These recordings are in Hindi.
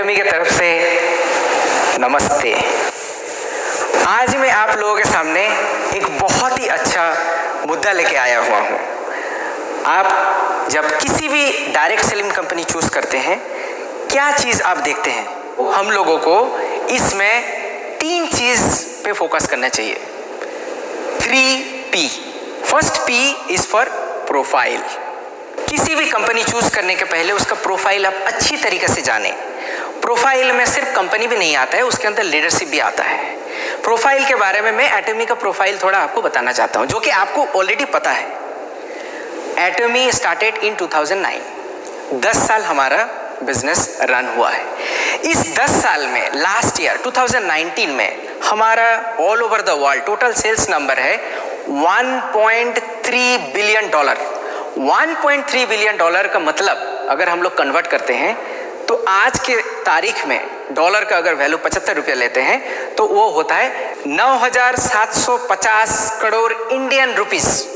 एटॉमी की तरफ से नमस्ते। आज मैं आप लोगों के सामने एक बहुत ही अच्छा मुद्दा लेके आया हुआ हूँ। आप जब किसी भी डायरेक्ट सेलिंग कंपनी चूज करते हैं, क्या चीज़ आप देखते हैं? हम लोगों को इसमें 3 चीज़ पे फोकस करना चाहिए। 3P। First P is for profile. किसी भी कंपनी चूज करने के पहले उसका प्रोफाइल आप अच्छी तरीके से जानें। प्रोफाइल में सिर्फ कंपनी भी नहीं आता है, उसके अंदर लीडरशिप भी आता है। प्रोफाइल के बारे में मैं एटॉमी का प्रोफाइल थोड़ा आपको बताना चाहता हूं, जो कि आपको ऑलरेडी पता है। एटॉमी स्टार्टेड इन 2009। 10 साल हमारा बिजनेस रन हुआ है। इस 10 साल में लास्ट ईयर 2019 में हमारा all over the world total sales number है $1.3 बिलियन। $1.3 बिलियन का मतलब अगर हम लोग कन्वर्ट करते हैं तो आज के तारीख में डॉलर का अगर वैल्यू 75 रुपये लेते हैं तो वो होता है 9,750 करोड़ इंडियन रुपीस।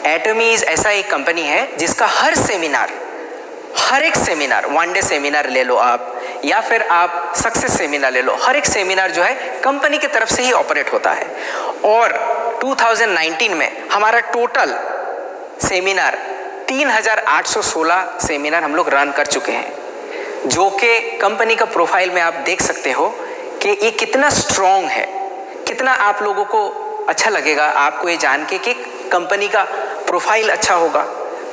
एटॉमी ऐसा एक कंपनी है जिसका हर एक सेमिनार, 1 डे सेमिनार ले लो आप, या फिर आप सक्सेस सेमिनार ले लो, हर एक सेमिनार जो है कंपनी की तरफ से ही ऑपरेट होता है। और 2019 में हमारा टोटल सेमिनार 3,816 सेमिनार हम लोग रन कर चुके हैं, जो कि कंपनी का प्रोफाइल में आप देख सकते हो कि ये कितना स्ट्रॉन्ग है। कितना आप लोगों को अच्छा लगेगा आपको ये जान के कि कंपनी का प्रोफाइल अच्छा होगा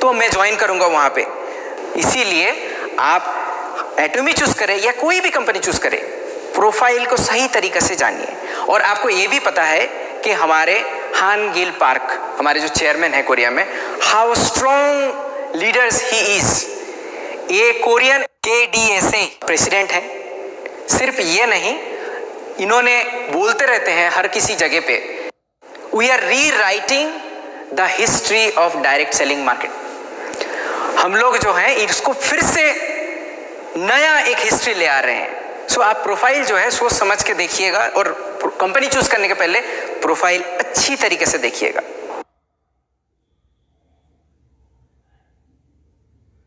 तो मैं ज्वाइन करूंगा वहाँ पे। इसीलिए आप एटॉमी चूज करें या कोई भी कंपनी चूज करें, प्रोफाइल को सही तरीके से जानिए। और आपको ये भी पता है कि हमारे हान गिल पार्क, हमारे जो चेयरमैन है कोरिया में, how strong leaders he is. ये कोरियन KDSA प्रेसिडेंट है। सिर्फ ये नहीं, इन्होंने बोलते रहते हैं हर किसी जगह पे, we are rewriting the history of direct selling market. हम लोग जो है इसको फिर से नया एक हिस्ट्री ले आ रहे हैं। सो आप प्रोफाइल जो है सोच समझ के देखिएगा और कंपनी चूज करने के पहले प्रोफाइल अच्छी तरीके से देखिएगा।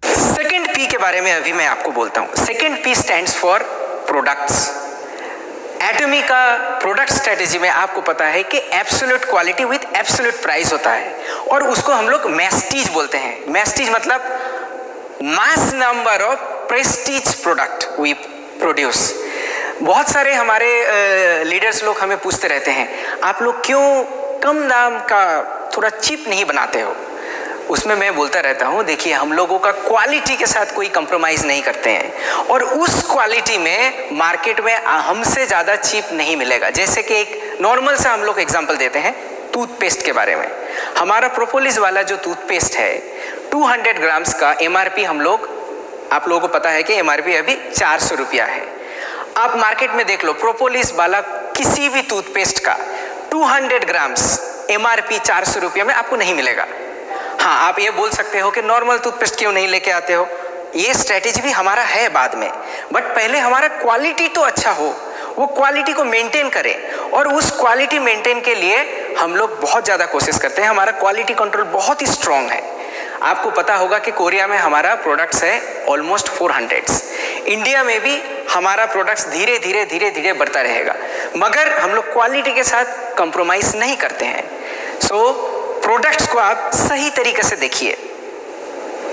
सेकंड P के बारे में अभी मैं आपको बोलता हूं। Second P stands for products. एटॉमी का प्रोडक्ट स्ट्रेटेजी में आपको पता है कि absolute quality with absolute price होता है, और उसको हम लोग मैस्टीज बोलते हैं। मैस्टीज मतलब mass number of prestige product we produce. बहुत सारे हमारे लीडर्स लोग हमें पूछते रहते हैं, आप लोग क्यों कम दाम का थोड़ा चीप नहीं बनाते हो? उसमें मैं बोलता रहता हूँ, देखिए हम लोगों का क्वालिटी के साथ कोई कंप्रोमाइज़ नहीं करते हैं, और उस क्वालिटी में मार्केट में हमसे ज़्यादा चीप नहीं मिलेगा। जैसे कि एक नॉर्मल सा हम लोग एग्जांपल देते हैं टूथपेस्ट के बारे में। हमारा प्रोपोलिस वाला जो टूथपेस्ट है 200 ग्राम्स का MRP आप लोगों को पता है कि MRP अभी 400 रुपया है। आप मार्केट में देख लो, प्रोपोलिस वाला किसी भी टूथपेस्ट का 200 ग्राम्स MRP 400 रुपया में आपको नहीं मिलेगा। हाँ, आप ये बोल सकते हो कि नॉर्मल टूथपेस्ट क्यों नहीं लेके आते हो? ये स्ट्रेटेजी भी हमारा है बाद में, बट पहले हमारा क्वालिटी तो अच्छा हो, वो क्वालिटी को मेंटेन करें। और उस क्वालिटी मेंटेन के लिए हम लोग बहुत ज़्यादा कोशिश करते हैं। हमारा क्वालिटी कंट्रोल बहुत ही स्ट्रॉन्ग है। आपको पता होगा कि कोरिया में हमारा प्रोडक्ट्स है ऑलमोस्ट 400। इंडिया में भी हमारा प्रोडक्ट्स धीरे धीरे बढ़ता रहेगा, मगर हम लोग क्वालिटी के साथ कंप्रोमाइज़ नहीं करते हैं। सो प्रोडक्ट्स को आप सही तरीके से देखिए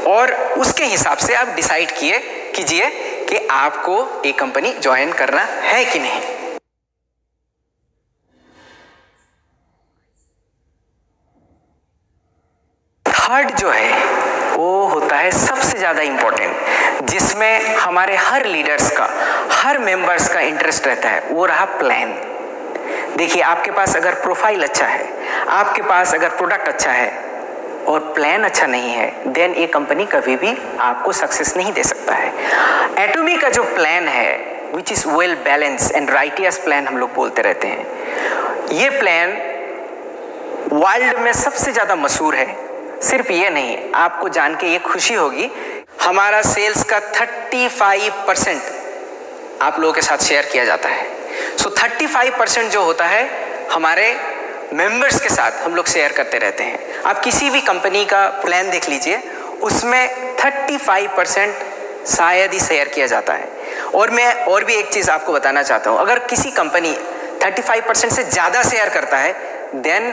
और उसके हिसाब से आप डिसाइड कीजिए कि आपको एक कंपनी ज्वाइन करना है कि नहीं। थर्ड जो है वो होता है सबसे ज़्यादा इम्पोर्टेंट, जिसमें हमारे हर लीडर्स का, हर मेंबर्स का इंटरेस्ट रहता है, वो रहा प्लान। देखिए, आपके पास अगर प्रोफाइल अच्छा है, आपके पास अगर प्रोडक्ट अच्छा है और प्लान अच्छा नहीं है, देन ये कंपनी कभी भी आपको सक्सेस नहीं दे सकता है। एटॉमी का जो प्लान है, which is well balance and righteous plan हम लोग बोलते रहते हैं, ये प्लान वर्ल्ड में सबसे ज़्यादा मशहूर है। सिर्फ ये नहीं, आपको जान के ये खुशी होगी, हमारा सेल्स का 35% आप लोगों के साथ शेयर किया जाता है। सो 35% जो होता है हमारे मेंबर्स के साथ हम लोग शेयर करते रहते हैं। आप किसी भी कंपनी का प्लान देख लीजिए, उसमें 35% शायद ही शेयर किया जाता है। और मैं और भी एक चीज़ आपको बताना चाहता हूँ, अगर किसी कंपनी 35% से ज़्यादा शेयर करता है then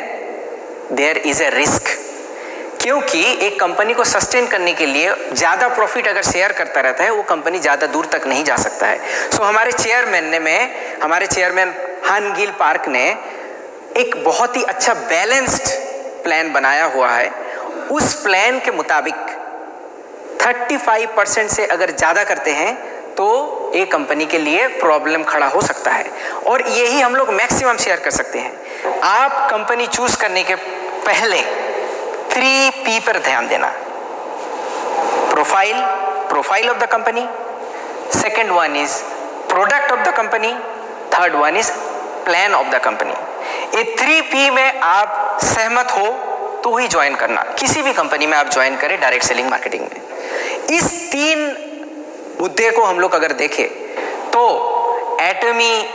there is a risk, क्योंकि एक कंपनी को सस्टेन करने के लिए ज़्यादा प्रॉफिट अगर शेयर करता रहता है वो कंपनी ज़्यादा दूर तक नहीं जा सकता है। सो हमारे चेयरमैन हान गिल पार्क ने एक बहुत ही अच्छा बैलेंस्ड प्लान बनाया हुआ है। उस प्लान के मुताबिक 35% से अगर ज़्यादा करते हैं तो एक कंपनी के लिए प्रॉब्लम खड़ा हो सकता है, और यही हम लोग मैक्सिमम शेयर कर सकते हैं। आप कंपनी चूज करने के पहले 3P पर ध्यान देना। Profile of the company, second one is product of the company, third one is plan of the company. ये 3P में आप सहमत हो तो ही ज्वाइन करना। किसी भी कंपनी में आप ज्वाइन करें डायरेक्ट सेलिंग मार्केटिंग में। इस 3 मुद्दे को हम लोग अगर देखें तो एटमी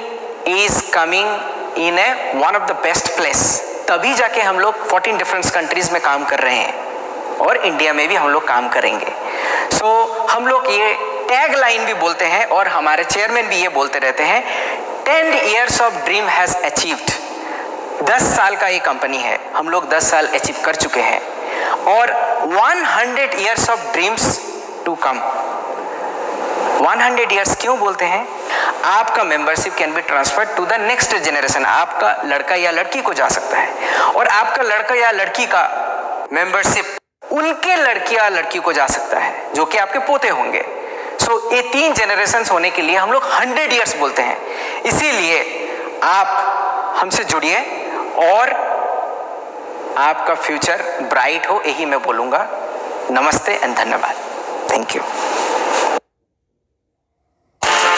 is coming in a one of the best place. तभी जाके हम लोग 14 डिफरेंट कंट्रीज में काम कर रहे हैं और इंडिया में भी हम लोग काम करेंगे। सो हम लोग ये टैग लाइन भी बोलते हैं और हमारे चेयरमैन भी ये बोलते रहते हैं, 10 years of dream has achieved. 10 साल का ये कंपनी है, हम लोग 10 साल अचीव कर चुके हैं, और 100 years of dreams to come. 100 years क्यों बोलते हैं? आपका membership can be transfer to the next generation. आपका लड़का या लड़की को जा सकता है, और आपका लड़का या लड़की का मेंबरशिप उनके लड़की या लड़की को जा सकता है, जो कि आपके पोते होंगे। सो ये 3 जनरेशन होने के लिए हम लोग 100 years बोलते हैं। इसीलिए आप हमसे जुड़िए और आपका फ्यूचर ब्राइट हो, यही मैं बोलूँगा। नमस्ते एंड धन्यवाद। Thank you.